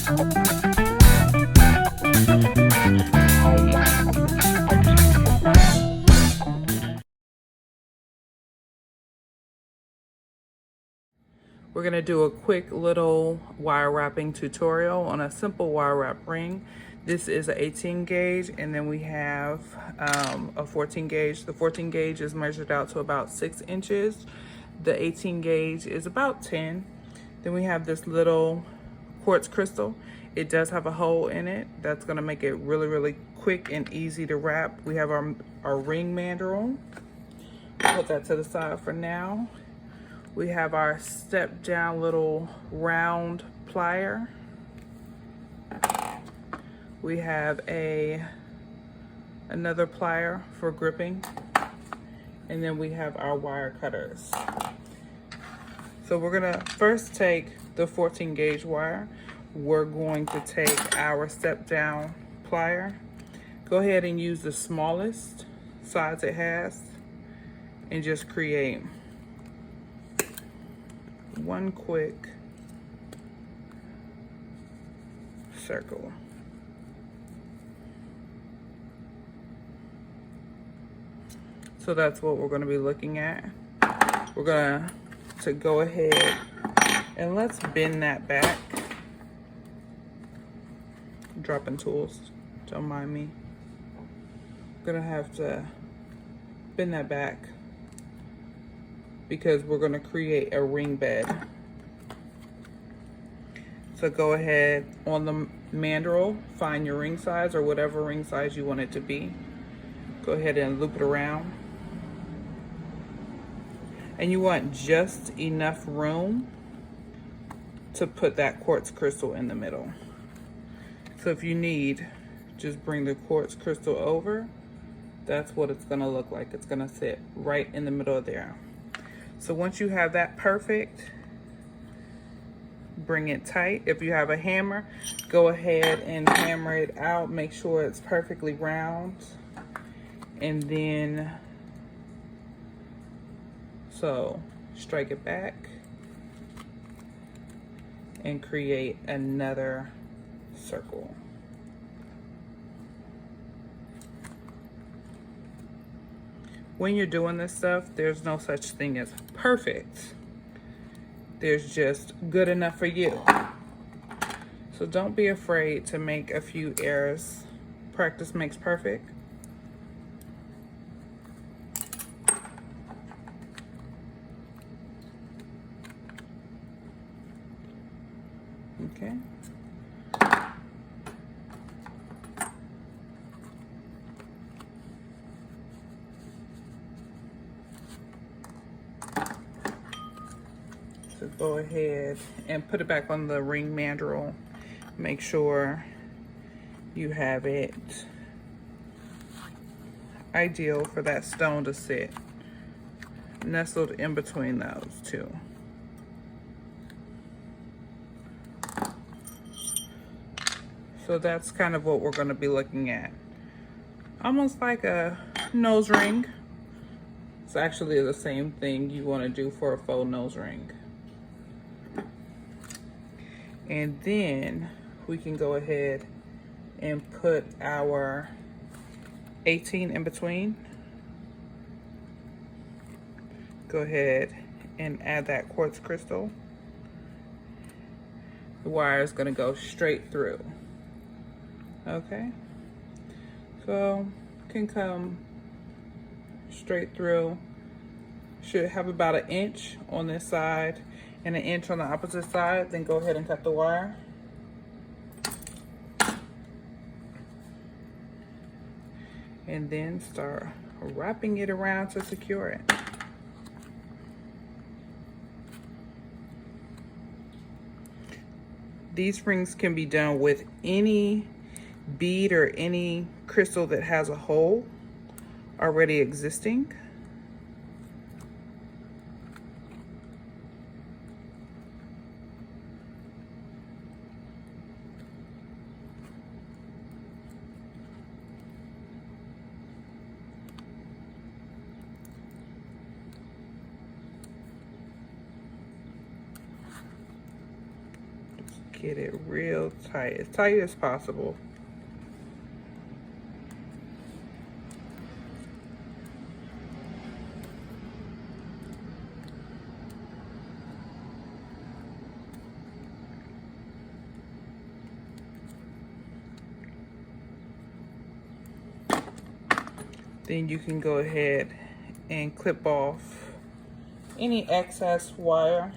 We're going to do a quick little wire wrapping tutorial on a simple wire wrap ring. This is an 18 gauge, and then we have a 14 gauge. The 14 gauge is measured out to about 6 inches. The 18 gauge is about 10. Then we have this little quartz crystal. It does have a hole in it. That's going to make it really, really quick and easy to wrap. We have our ring mandrel. Put that to the side for now. We have our step down little round plier. We have another plier for gripping. And then we have our wire cutters. So we're gonna first take the 14 gauge wire. We're going to take our step down plier. Go ahead and use the smallest size it has and just create one quick circle. So that's what we're going to be looking at. We're going to go ahead and let's bend that back. Dropping tools, don't mind me. I'm going to have to bend that back because we're going to create a ring bed. So go ahead on the mandrel, find your ring size or whatever ring size you want it to be. Go ahead and loop it around. And you want just enough room to put that quartz crystal in the middle. So if you need, just bring the quartz crystal over. That's what it's going to look like. It's going to sit right in the middle of there. So once you have that perfect, bring it tight. If you have a hammer, go ahead and hammer it out. Make sure it's perfectly round. And then, so strike it back and create another circle. When you're doing this stuff, there's no such thing as perfect. There's just good enough for you. So don't be afraid to make a few errors. Practice makes perfect. Okay. So go ahead and put it back on the ring mandrel. Make sure you have it ideal for that stone to sit, nestled in between those two. So that's kind of what we're going to be looking at. Almost like a nose ring. It's actually the same thing you want to do for a faux nose ring. And then we can go ahead and put our 18 in between. Go ahead and add that quartz crystal. The wire is going to go straight through. Okay, so can come straight through. Should have about 1 inch on this side and 1 inch on the opposite side. Then go ahead and cut the wire. And then start wrapping it around to secure it. These rings can be done with any bead or any crystal that has a hole already existing. Get it real tight, as tight as possible. Then you can go ahead and clip off any excess wire.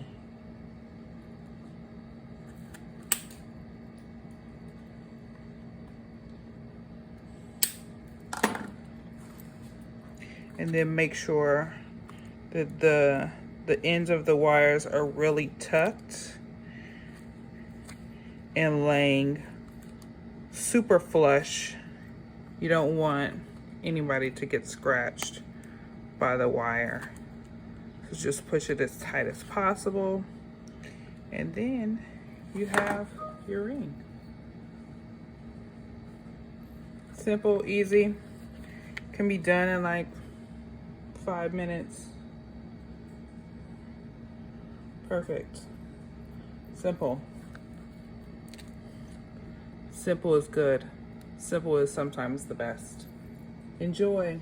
And then make sure that the ends of the wires are really tucked and laying super flush. You don't want anybody to get scratched by the wire. So just push it as tight as possible. And then you have your ring. Simple, easy. Can be done in like 5 minutes. Perfect. Simple. Simple is good. Simple is sometimes the best. Enjoy.